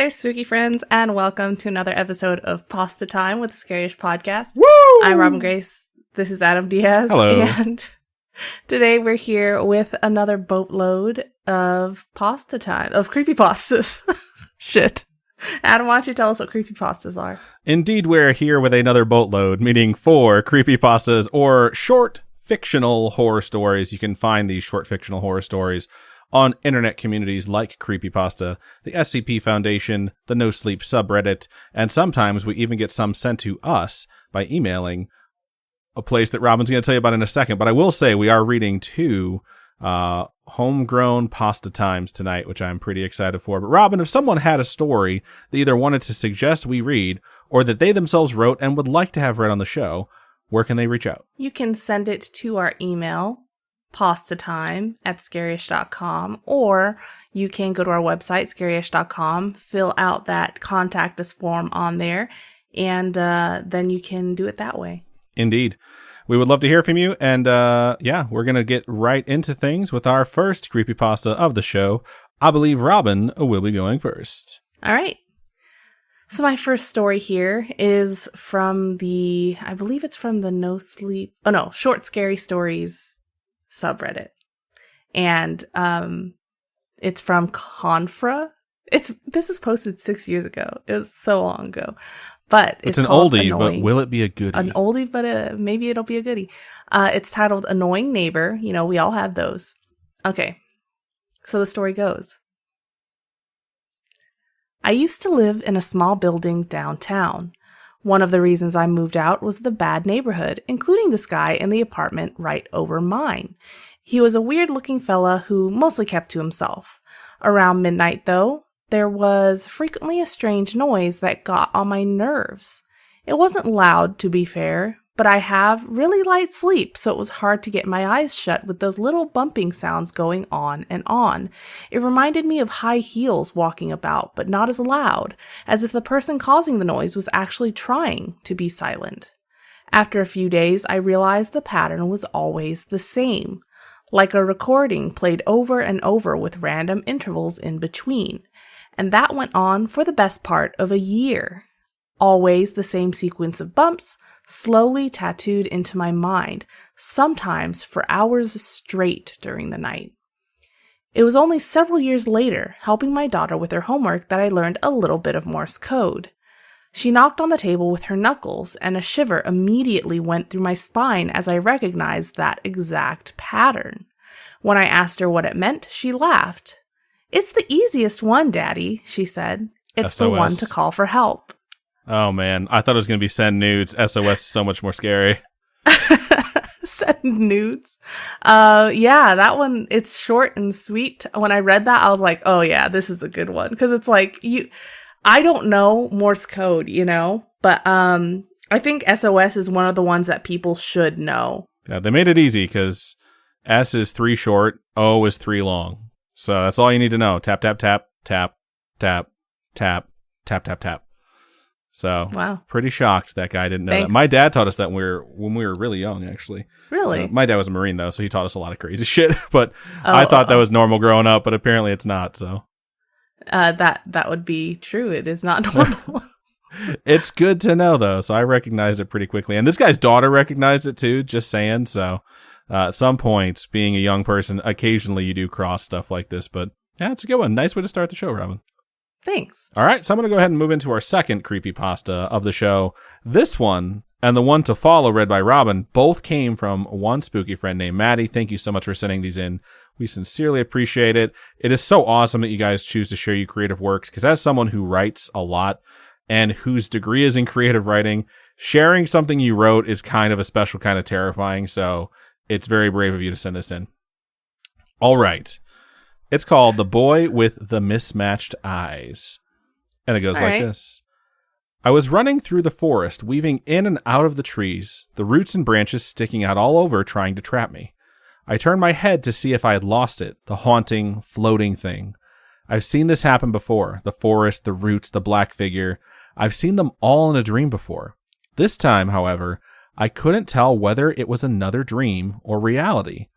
there, spooky friends, and welcome to another episode of Pastatime with the Scariest Podcast. Woo! I'm Robin Grace. This is Adam Diaz. Hello. And today we're here with another boatload of Pastatime, of creepypastas. Shit. Adam, why don't you tell us what creepypastas are? Indeed, we're here with another boatload, meaning 4 creepypastas or short fictional horror stories. You can find these short fictional horror stories on internet communities like Creepypasta, the SCP Foundation, the No Sleep subreddit, and sometimes we even get some sent to us by emailing, a place that Robin's going to tell you about in a second. But I will say we are reading 2 homegrown Pastatimes tonight, which I'm pretty excited for. But Robin, if someone had a story they either wanted to suggest we read or that they themselves wrote and would like to have read on the show, where can they reach out? You can send it to our email, pastatime@scariest.com, or you can go to our website, scariest.com, fill out that contact us form on there, and then you can do it that way. Indeed. We would love to hear from you, and we're going to get right into things with our first creepypasta of the show. I believe Robin will be going first. All right. So my first story here is from I believe it's from the Short Scary Stories subreddit. And it's from Confra. This is posted 6 years ago. It was so long ago. But it's an oldie, Annoying. But will it be a goodie? An oldie, but maybe it'll be a goodie. It's titled Annoying Neighbor. You know, we all have those. Okay. So the story goes. I used to live in a small building downtown. One of the reasons I moved out was the bad neighborhood, including this guy in the apartment right over mine. He was a weird-looking fella who mostly kept to himself. Around midnight, though, there was frequently a strange noise that got on my nerves. It wasn't loud, to be fair, but I have really light sleep, so it was hard to get my eyes shut with those little bumping sounds going on and on. It reminded me of high heels walking about, but not as loud, as if the person causing the noise was actually trying to be silent. After a few days, I realized the pattern was always the same, like a recording played over and over with random intervals in between. And that went on for the best part of a year. Always the same sequence of bumps, slowly tattooed into my mind, sometimes for hours straight during the night. It was only several years later, helping my daughter with her homework, that I learned a little bit of Morse code. She knocked on the table with her knuckles, and a shiver immediately went through my spine as I recognized that exact pattern. When I asked her what it meant, she laughed. "It's the easiest one, Daddy," she said. "It's SOS. The one to call for help." Oh, man. I thought it was going to be send nudes. SOS is so much more scary. Send nudes. Yeah, that one, it's short and sweet. When I read that, I was like, oh yeah, this is a good one. Because it's like, I don't know Morse code, you know? But I think SOS is one of the ones that people should know. Yeah, they made it easy because S is 3 short, O is 3 long. So that's all you need to know. Tap, tap, tap, tap, tap, tap, tap, tap, tap. So, wow. Pretty shocked that guy didn't know Thanks. that. My dad taught us that when we were really young, actually. Really? My dad was a Marine, though, so he taught us a lot of crazy shit. But I thought that was normal growing up, but apparently it's not, so. That would be true. It is not normal. It's good to know, though, so I recognized it pretty quickly. And this guy's daughter recognized it, too, just saying. So, at some point, being a young person, occasionally you do cross stuff like this. But, yeah, it's a good one. Nice way to start the show, Robin. Thanks. All right, so I'm going to go ahead and move into our second creepypasta of the show. This one and the one to follow, read by Robin, both came from one spooky friend named Maddie. Thank you so much for sending these in. We sincerely appreciate it. It is so awesome that you guys choose to share your creative works, because as someone who writes a lot and whose degree is in creative writing, sharing something you wrote is kind of a special kind of terrifying, so it's very brave of you to send this in. All right. It's called The Boy with the Mismatched Eyes. And it goes like this. I was running through the forest, weaving in and out of the trees, the roots and branches sticking out all over, trying to trap me. I turned my head to see if I had lost it, the haunting, floating thing. I've seen this happen before. The forest, the roots, the black figure. I've seen them all in a dream before. This time, however, I couldn't tell whether it was another dream or reality.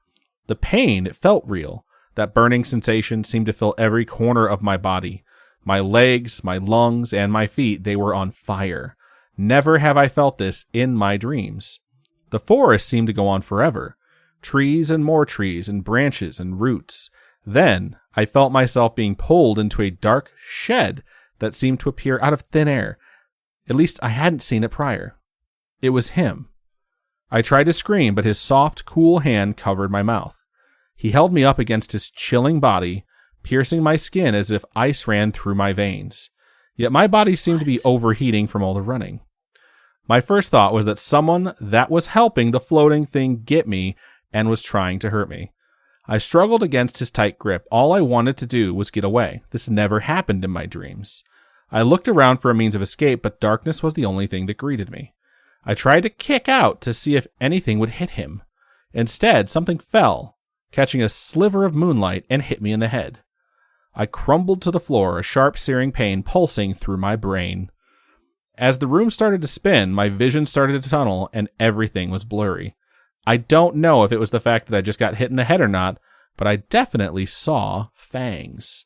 The pain, it felt real. That burning sensation seemed to fill every corner of my body. My legs, my lungs, and my feet, they were on fire. Never have I felt this in my dreams. The forest seemed to go on forever. Trees and more trees and branches and roots. Then I felt myself being pulled into a dark shed that seemed to appear out of thin air. At least I hadn't seen it prior. It was him. I tried to scream, but his soft, cool hand covered my mouth. He held me up against his chilling body, piercing my skin as if ice ran through my veins. Yet my body seemed to be overheating from all the running. My first thought was that someone that was helping the floating thing get me and was trying to hurt me. I struggled against his tight grip. All I wanted to do was get away. This never happened in my dreams. I looked around for a means of escape, but darkness was the only thing that greeted me. I tried to kick out to see if anything would hit him. Instead, something fell, catching a sliver of moonlight, and hit me in the head. I crumbled to the floor, a sharp, searing pain pulsing through my brain. As the room started to spin, my vision started to tunnel, and everything was blurry. I don't know if it was the fact that I just got hit in the head or not, but I definitely saw fangs.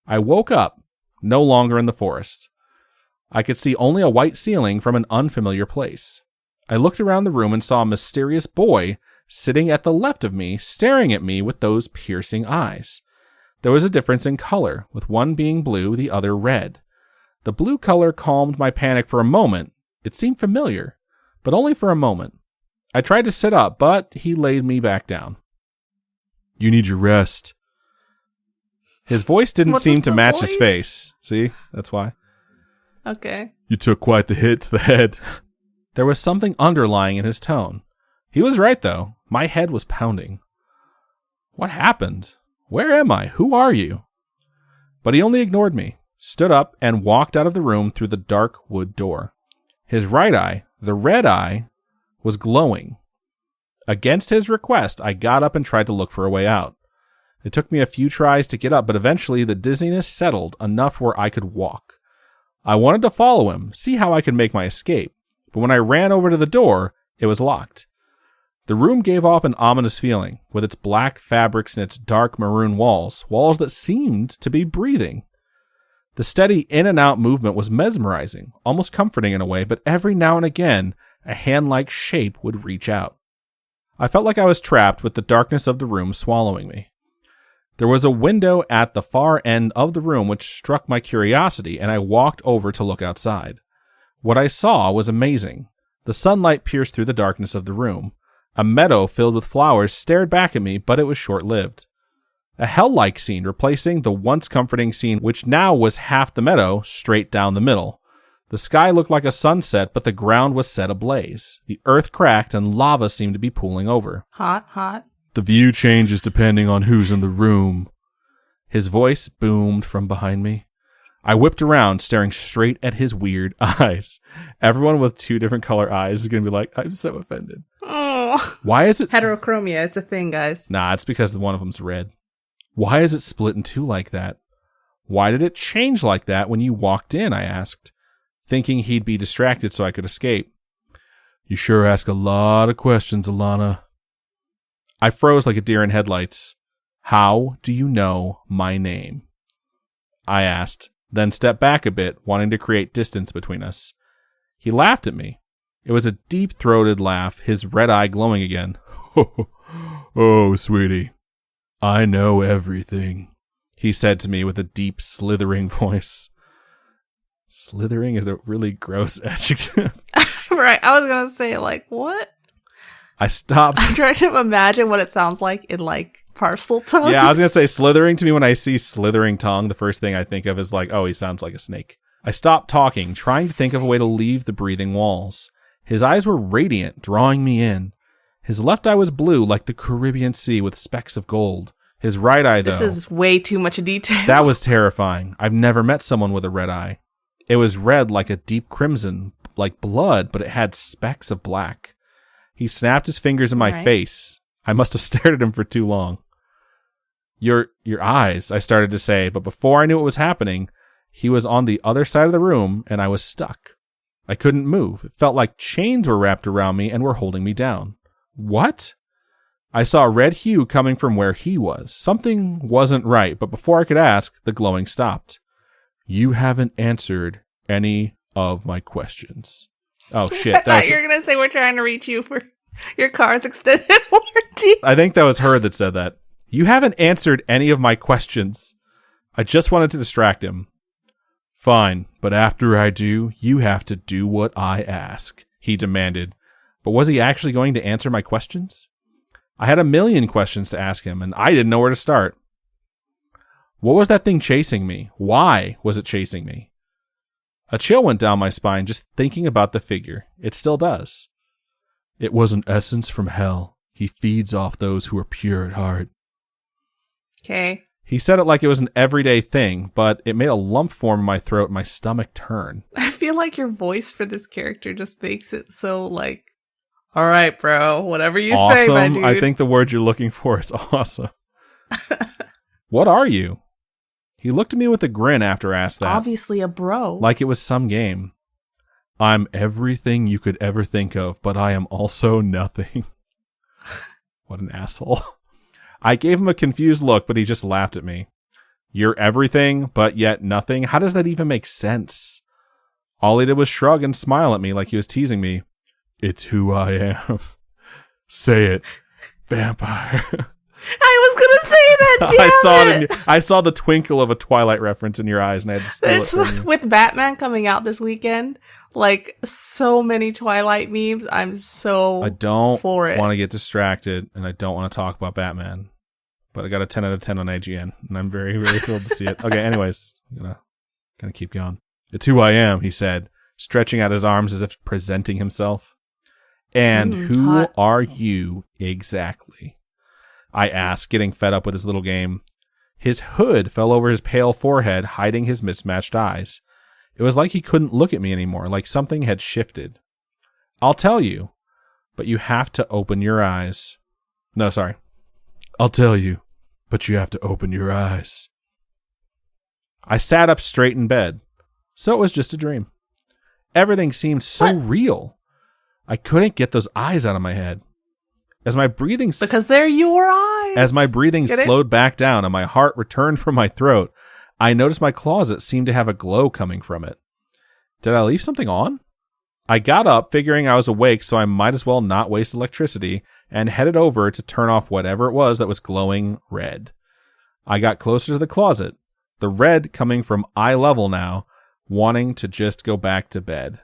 I woke up, no longer in the forest. I could see only a white ceiling from an unfamiliar place. I looked around the room and saw a mysterious boy sitting at the left of me, staring at me with those piercing eyes. There was a difference in color, with one being blue, the other red. The blue color calmed my panic for a moment. It seemed familiar, but only for a moment. I tried to sit up, but he laid me back down. You need your rest. His voice didn't seem to match his face. See? That's why. Okay. You took quite the hit to the head. There was something underlying in his tone. He was right, though. My head was pounding. What happened? Where am I? Who are you? But he only ignored me, stood up, and walked out of the room through the dark wood door. His right eye, the red eye, was glowing. Against his request, I got up and tried to look for a way out. It took me a few tries to get up, but eventually the dizziness settled enough where I could walk. I wanted to follow him, see how I could make my escape, but when I ran over to the door, it was locked. The room gave off an ominous feeling, with its black fabrics and its dark maroon walls that seemed to be breathing. The steady in and out movement was mesmerizing, almost comforting in a way, but every now and again, a hand-like shape would reach out. I felt like I was trapped with the darkness of the room swallowing me. There was a window at the far end of the room which struck my curiosity, and I walked over to look outside. What I saw was amazing. The sunlight pierced through the darkness of the room. A meadow filled with flowers stared back at me, but it was short-lived. A hell-like scene replacing the once comforting scene which now was half the meadow straight down the middle. The sky looked like a sunset, but the ground was set ablaze. The earth cracked and lava seemed to be pooling over. Hot, hot. The view changes depending on who's in the room. His voice boomed from behind me. I whipped around, staring straight at his weird eyes. Everyone with two different color eyes is going to be like, I'm so offended. Oh. Why is it... Heterochromia, it's a thing, guys. Nah, it's because one of them's red. Why is it split in two like that? Why did it change like that when you walked in, I asked, thinking he'd be distracted so I could escape. You sure ask a lot of questions, Alana. I froze like a deer in headlights. How do you know my name? I asked, then stepped back a bit, wanting to create distance between us. He laughed at me. It was a deep-throated laugh, his red eye glowing again. Oh, sweetie, I know everything, he said to me with a deep, slithering voice. Slithering is a really gross adjective. Right, I was gonna say, like, what? I stopped. I'm trying to imagine what it sounds like in, like, parcel tongue. Yeah, I was gonna say slithering. To me, when I see slithering tongue, the first thing I think of is like, oh, he sounds like a snake. I stopped talking, trying to think of a way to leave the breathing walls. His eyes were radiant, drawing me in. His left eye was blue, like the Caribbean Sea with specks of gold. His right eye, though... This is way too much detail. That was terrifying. I've never met someone with a red eye. It was red like a deep crimson, like blood, but it had specks of black. He snapped his fingers in my face. I must have stared at him for too long. Your eyes, I started to say, but before I knew what was happening, he was on the other side of the room, and I was stuck. I couldn't move. It felt like chains were wrapped around me and were holding me down. What? I saw a red hue coming from where he was. Something wasn't right, but before I could ask, the glowing stopped. You haven't answered any of my questions. Oh, shit. I thought you were going to say we're trying to reach you for your car's extended warranty. I think that was her that said that. You haven't answered any of my questions. I just wanted to distract him. Fine, but after I do, you have to do what I ask, he demanded. But was he actually going to answer my questions? I had a million questions to ask him, and I didn't know where to start. What was that thing chasing me? Why was it chasing me? A chill went down my spine just thinking about the figure. It still does. It was an essence from hell. He feeds off those who are pure at heart. Okay. He said it like it was an everyday thing, but it made a lump form in my throat and my stomach turn. I feel like your voice for this character just makes it so like, all right, bro, whatever you say, my dude. I think the word you're looking for is awesome. What are you? He looked at me with a grin after I asked that. Obviously a bro. Like it was some game. I'm everything you could ever think of, but I am also nothing. What an asshole. I gave him a confused look, but he just laughed at me. You're everything, but yet nothing? How does that even make sense? All he did was shrug and smile at me like he was teasing me. It's who I am. Say it. Vampire. I was gonna say that, damn it. I saw the twinkle of a Twilight reference in your eyes, and I had to steal it from you. With Batman coming out this weekend, like so many Twilight memes, I'm so I don't for it. want to get distracted, and I don't want to talk about Batman. But I got a 10 out of 10 on IGN, and I'm very, very thrilled to see it. Okay, anyways, I'm gonna keep going. It's who I am, he said, stretching out his arms as if presenting himself. And who hot. are you exactly? I asked, getting fed up with his little game. His hood fell over his pale forehead, hiding his mismatched eyes. It was like he couldn't look at me anymore, like something had shifted. I'll tell you, but you have to open your eyes. No, sorry. I'll tell you, but you have to open your eyes. I sat up straight in bed. So it was just a dream. Everything seemed so real. I couldn't get those eyes out of my head. As my breathing because they're your eyes. As my breathing slowed back down and my heart returned from my throat, I noticed my closet seemed to have a glow coming from it. Did I leave something on? I got up, figuring I was awake, so I might as well not waste electricity, and headed over to turn off whatever it was that was glowing red. I got closer to the closet, the red coming from eye level now, wanting to just go back to bed.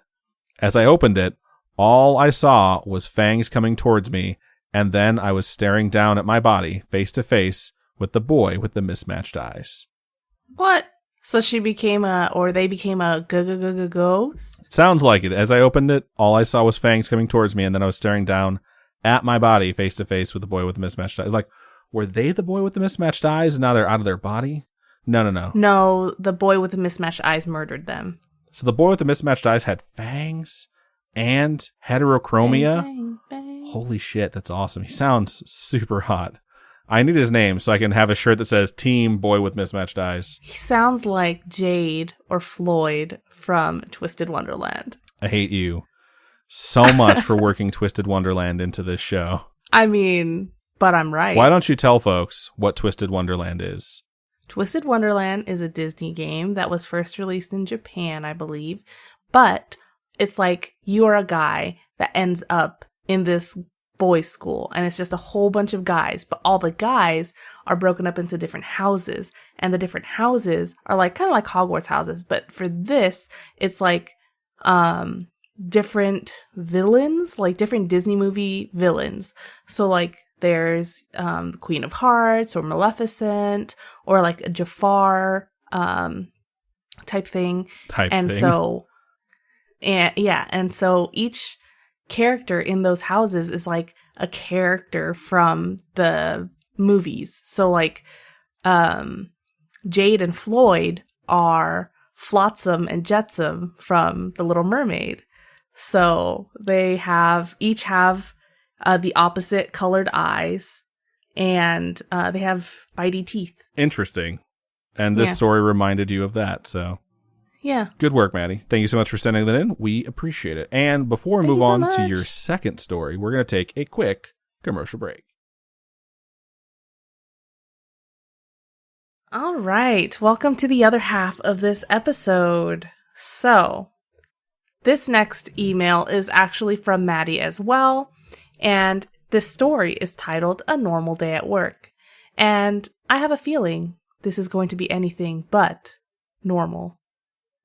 As I opened it, all I saw was fangs coming towards me, and then I was staring down at my body, face to face, with the boy with the mismatched eyes. What? So they became a ghost? Sounds like it. As I opened it, all I saw was fangs coming towards me, and then I was staring down at my body, face to face with the boy with the mismatched eyes. Like, were they the boy with the mismatched eyes, and now they're out of their body? No. No, the boy with the mismatched eyes murdered them. So the boy with the mismatched eyes had fangs and heterochromia? Bang, bang. Holy shit, that's awesome. He sounds super hot. I need his name so I can have a shirt that says Team Boy with Mismatched Eyes. He sounds like Jade or Floyd from Twisted Wonderland. I hate you so much for working Twisted Wonderland into this show. I mean, but I'm right. Why don't you tell folks what Twisted Wonderland is? Twisted Wonderland is a Disney game that was first released in Japan, I believe. But it's like you are a guy that ends up in this boys' school, and it's just a whole bunch of guys, but all the guys are broken up into different houses, and the different houses are like kind of like Hogwarts houses, but for this, it's like different villains, like different Disney movie villains. So like there's the Queen of Hearts or Maleficent or like a Jafar type thing. And so each character in those houses is like a character from the movies. So like Jade and Floyd are Flotsam and Jetsam from The Little Mermaid. So they each have the opposite colored eyes, and they have bitey teeth. Interesting. And this story reminded you of that, so yeah. Good work, Maddie. Thank you so much for sending that in. We appreciate it. And before we move on to your second story, we're going to take a quick commercial break. All right, welcome to the other half of this episode. So, this next email is actually from Maddie as well, and this story is titled A Normal Day at Work. And I have a feeling this is going to be anything but normal.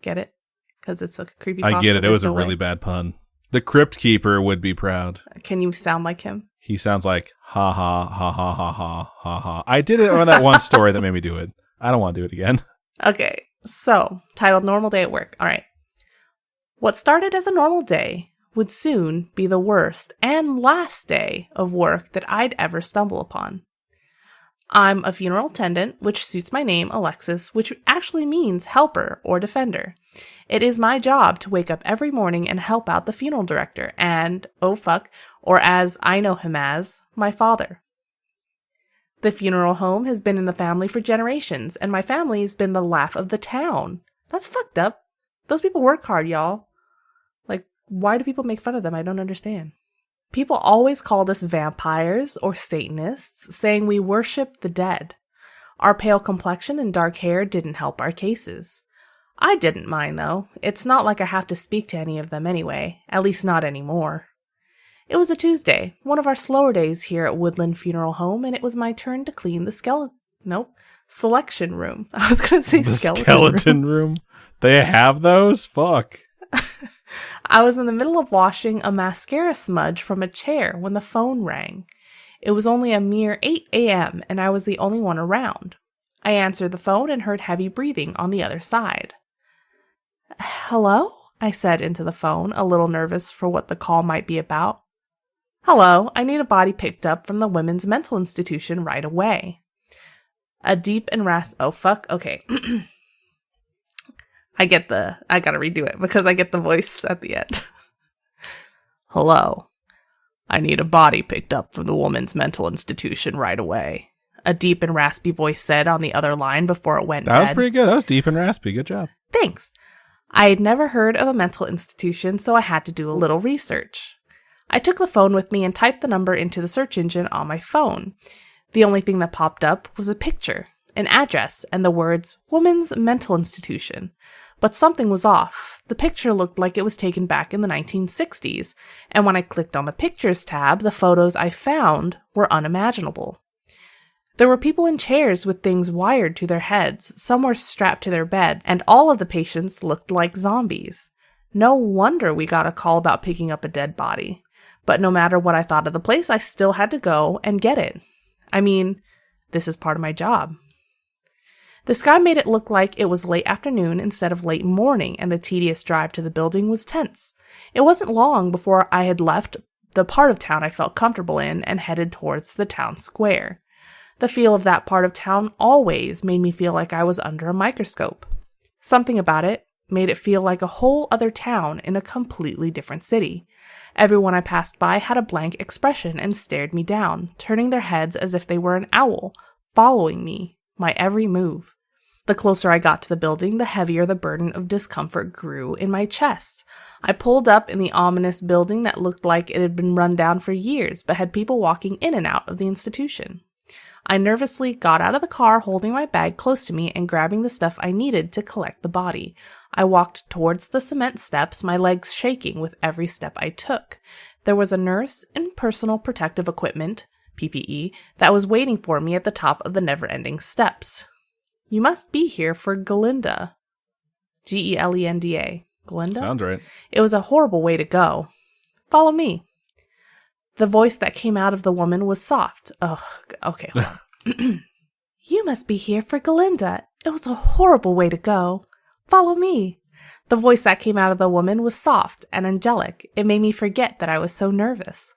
Get it? Because it's a creepypasta. I get it. It was a really bad pun. The Crypt Keeper would be proud. Can you sound like him? He sounds like ha ha ha ha ha ha ha ha. I did it on that one story that made me do it. I don't want to do it again. Okay, so titled Normal Day at Work. All right. What started as a normal day would soon be the worst and last day of work that I'd ever stumble upon. I'm a funeral attendant, which suits my name, Alexis, which actually means helper or defender. It is my job to wake up every morning and help out the funeral director and, oh fuck, or as I know him as, my father. The funeral home has been in the family for generations, and my family's been the laugh of the town. That's fucked up. Those people work hard, y'all. Like, why do people make fun of them? I don't understand. People always called us vampires or Satanists, saying we worship the dead. Our pale complexion and dark hair didn't help our cases. I didn't mind, though. It's not like I have to speak to any of them anyway, at least not anymore. It was a Tuesday, one of our slower days here at Woodland Funeral Home, and it was my turn to clean the selection room. I was going to say skeleton room. They have those? Fuck. I was in the middle of washing a mascara smudge from a chair when the phone rang. It was only a mere 8 a.m., and I was the only one around. I answered the phone and heard heavy breathing on the other side. "Hello?" I said into the phone, a little nervous for what the call might be about. "Hello, I need a body picked up from the women's mental institution right away." A deep and oh fuck, okay. I gotta redo it because I get the voice at the end. "Hello, I need a body picked up from the women's mental institution right away," a deep and raspy voice said on the other line before it went dead. That was pretty good. That was deep and raspy. Good job. Thanks. I had never heard of a mental institution, so I had to do a little research. I took the phone with me and typed the number into the search engine on my phone. The only thing that popped up was a picture, an address, and the words, Women's Mental Institution. But something was off. The picture looked like it was taken back in the 1960s, and when I clicked on the Pictures tab, the photos I found were unimaginable. There were people in chairs with things wired to their heads, some were strapped to their beds, and all of the patients looked like zombies. No wonder we got a call about picking up a dead body. But no matter what I thought of the place, I still had to go and get it. I mean, this is part of my job. The sky made it look like it was late afternoon instead of late morning, and the tedious drive to the building was tense. It wasn't long before I had left the part of town I felt comfortable in and headed towards the town square. The feel of that part of town always made me feel like I was under a microscope. Something about it made it feel like a whole other town in a completely different city. Everyone I passed by had a blank expression and stared me down, turning their heads as if they were an owl, following me, my every move. The closer I got to the building, the heavier the burden of discomfort grew in my chest. I pulled up in the ominous building that looked like it had been run down for years, but had people walking in and out of the institution. I nervously got out of the car, holding my bag close to me and grabbing the stuff I needed to collect the body. I walked towards the cement steps, my legs shaking with every step I took. There was a nurse in personal protective equipment, PPE, that was waiting for me at the top of the never-ending steps. "You must be here for Galinda." Gelenda. Galinda? Sounds right. It was a horrible way to go. "Follow me." The voice that came out of the woman was soft. Ugh, okay, hold on. "You must be here for Galinda. It was a horrible way to go. Follow me." The voice that came out of the woman was soft and angelic. It made me forget that I was so nervous.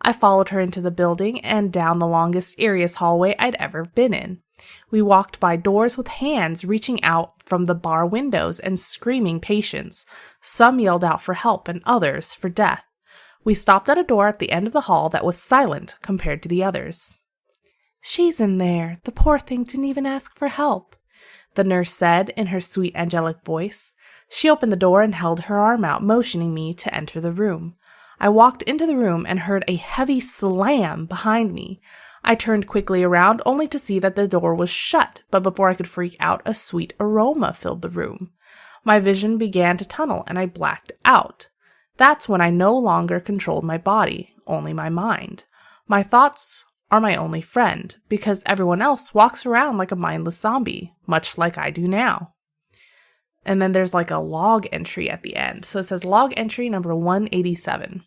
I followed her into the building and down the longest, eeriest hallway I'd ever been in. We walked by doors with hands reaching out from the bar windows and screaming patients. Some yelled out for help and others for death. We stopped at a door at the end of the hall that was silent compared to the others. "She's in there. The poor thing didn't even ask for help," the nurse said in her sweet angelic voice. She opened the door and held her arm out, motioning me to enter the room. I walked into the room and heard a heavy slam behind me. I turned quickly around only to see that the door was shut, but before I could freak out, a sweet aroma filled the room. My vision began to tunnel and I blacked out. That's when I no longer controlled my body, only my mind. My thoughts are my only friend, because everyone else walks around like a mindless zombie, much like I do now. And then there's like a log entry at the end. So it says log entry number 187.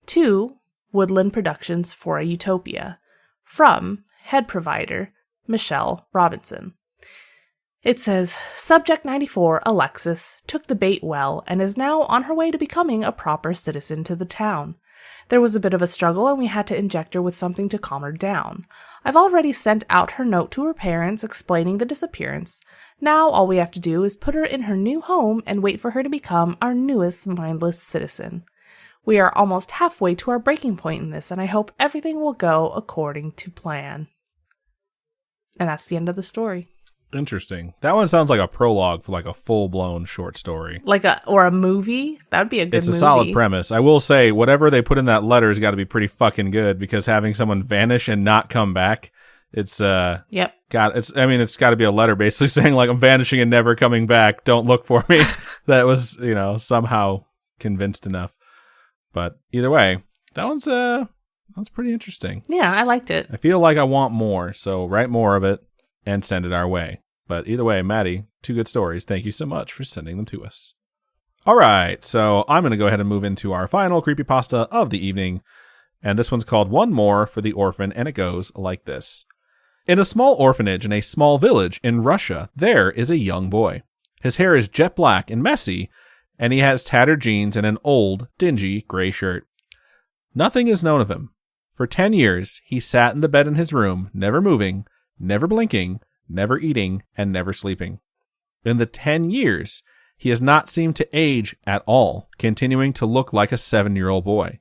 To Woodland Productions for a Utopia. From head provider, Michelle Robinson. It says, Subject 94, Alexis, took the bait well and is now on her way to becoming a proper citizen to the town. There was a bit of a struggle and we had to inject her with something to calm her down. I've already sent out her note to her parents explaining the disappearance. Now all we have to do is put her in her new home and wait for her to become our newest mindless citizen. We are almost halfway to our breaking point in this, and I hope everything will go according to plan. And that's the end of the story. Interesting. That one sounds like a prologue for like a full-blown short story. Or a movie? That would be a good movie. It's a solid premise. I will say, whatever they put in that letter has got to be pretty fucking good, because having someone vanish and not come back, it's got to be a letter basically saying like, I'm vanishing and never coming back. Don't look for me. That was, somehow convinced enough. But either way, that's pretty interesting. Yeah, I liked it. I feel like I want more, so write more of it and send it our way. But either way, Maddie, 2 good stories. Thank you so much for sending them to us. All right, so I'm going to go ahead and move into our final creepypasta of the evening. And this one's called One More for the Orphan, and it goes like this. In a small orphanage in a small village in Russia, there is a young boy. His hair is jet black and messy, and he has tattered jeans and an old, dingy, gray shirt. Nothing is known of him. For 10 years, he sat in the bed in his room, never moving, never blinking, never eating, and never sleeping. In the 10 years, he has not seemed to age at all, continuing to look like a 7-year-old boy.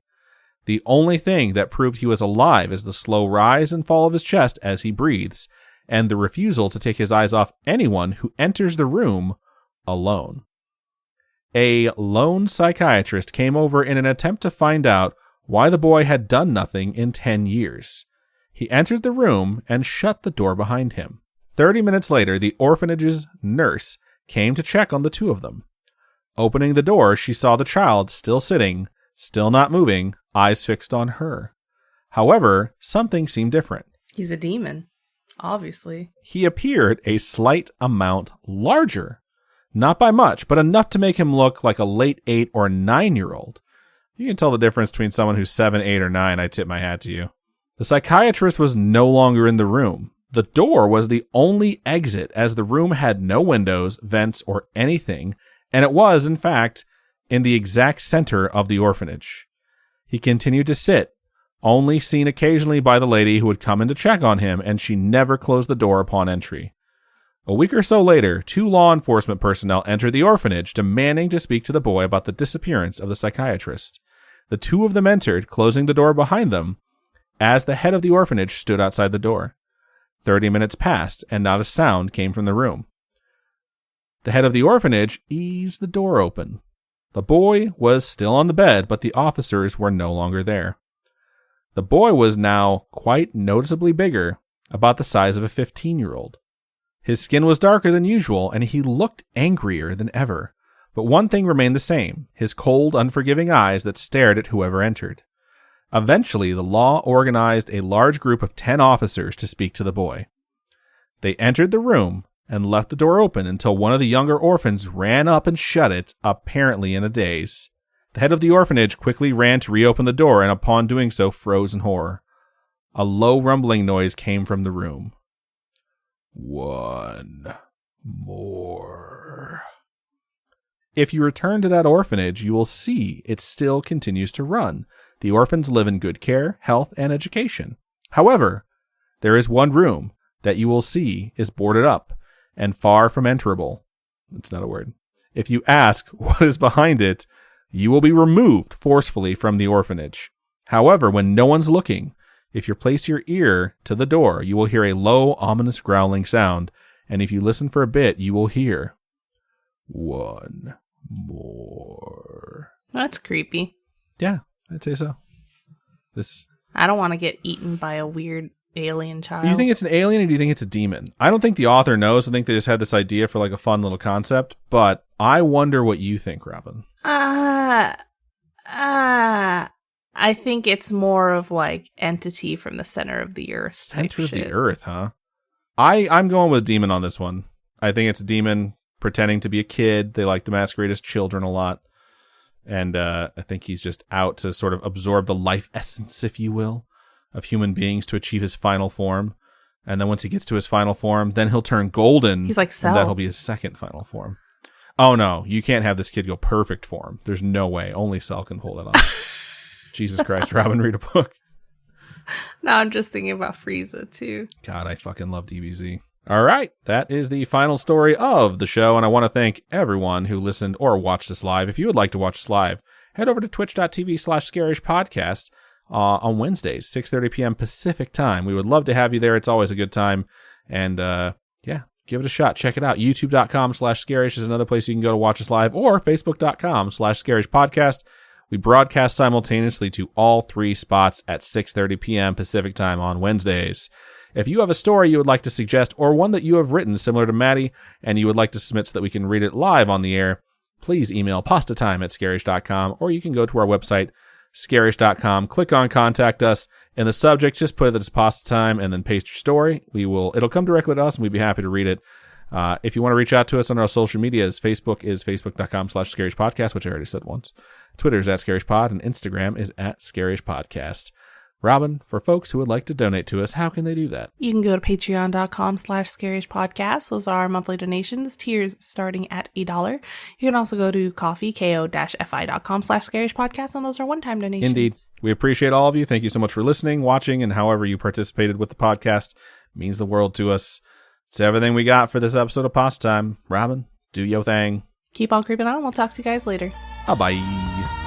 The only thing that proved he was alive is the slow rise and fall of his chest as he breathes, and the refusal to take his eyes off anyone who enters the room alone. A lone psychiatrist came over in an attempt to find out why the boy had done nothing in 10 years. He entered the room and shut the door behind him. 30 minutes later, the orphanage's nurse came to check on the 2 of them. Opening the door, she saw the child still sitting, still not moving, eyes fixed on her. However, something seemed different. He's a demon, obviously. He appeared a slight amount larger. Not by much, but enough to make him look like a late 8 or 9-year-old. You can tell the difference between someone who's 7, 8, or 9. I tip my hat to you. The psychiatrist was no longer in the room. The door was the only exit, as the room had no windows, vents, or anything, and it was, in fact, in the exact center of the orphanage. He continued to sit, only seen occasionally by the lady who would come in to check on him, and she never closed the door upon entry. A week or so later, 2 law enforcement personnel entered the orphanage, demanding to speak to the boy about the disappearance of the psychiatrist. The 2 of them entered, closing the door behind them, as the head of the orphanage stood outside the door. 30 minutes passed, and not a sound came from the room. The head of the orphanage eased the door open. The boy was still on the bed, but the officers were no longer there. The boy was now quite noticeably bigger, about the size of a 15-year-old. His skin was darker than usual, and he looked angrier than ever. But one thing remained the same, his cold, unforgiving eyes that stared at whoever entered. Eventually, the law organized a large group of 10 officers to speak to the boy. They entered the room and left the door open until one of the younger orphans ran up and shut it, apparently in a daze. The head of the orphanage quickly ran to reopen the door, and upon doing so, froze in horror. A low rumbling noise came from the room. One more. If you return to that orphanage, you will see it still continues to run. The orphans live in good care, health, and education. However, there is one room that you will see is boarded up and far from enterable. It's not a word. If you ask what is behind it, you will be removed forcefully from the orphanage. However, when no one's looking, if you place your ear to the door, you will hear a low, ominous growling sound, and if you listen for a bit, you will hear one more. That's creepy. Yeah, I'd say so. I don't want to get eaten by a weird alien child. Do you think it's an alien or do you think it's a demon? I don't think the author knows. I think they just had this idea for like a fun little concept. But I wonder what you think, Robin. I think it's more of like entity from the center of the earth. Center of the earth, huh? I'm going with demon on this one. I think it's a demon pretending to be a kid. They like to masquerade as children a lot. And I think he's just out to sort of absorb the life essence, if you will, of human beings to achieve his final form. And then once he gets to his final form, then he'll turn golden. He's like Cell. And that'll be his second final form. Oh, no. You can't have this kid go perfect form. There's no way. Only Cell can pull that off. Jesus Christ, Robin, read a book. Now I'm just thinking about Frieza, too. God, I fucking love DBZ. All right, that is the final story of the show, and I want to thank everyone who listened or watched this live. If you would like to watch this live, head over to twitch.tv/scarishpodcast on Wednesdays, 6:30 p.m. Pacific time. We would love to have you there. It's always a good time, and yeah, give it a shot. Check it out. YouTube.com/scarish is another place you can go to watch us live, or Facebook.com/scarishpodcast. We broadcast simultaneously to all three spots at 6:30 p.m. Pacific time on Wednesdays. If you have a story you would like to suggest or one that you have written similar to Maddie and you would like to submit so that we can read it live on the air, please email pastatime@scarish.com or you can go to our website, scarish.com, click on Contact Us. In the subject, just put that it's Pastatime and then paste your story. It'll come directly to us and we'd be happy to read it. If you want to reach out to us on our social medias, Facebook is facebook.com/scarishpodcast, which I already said once. Twitter is @scarishpod and Instagram is @scarishpodcast. Robin, for folks who would like to donate to us, how can they do that? You can go to patreon.com/scarishpodcast. Those are our monthly donations, tiers starting at $1. You can also go to ko-fi.com/scarishpodcast, and those are one-time donations. Indeed. We appreciate all of you. Thank you so much for listening, watching, and however you participated with the podcast. It means the world to us. It's everything we got for this episode of Pastatime. Robin, do your thing. Keep on creeping on. We'll talk to you guys later. Bye-bye.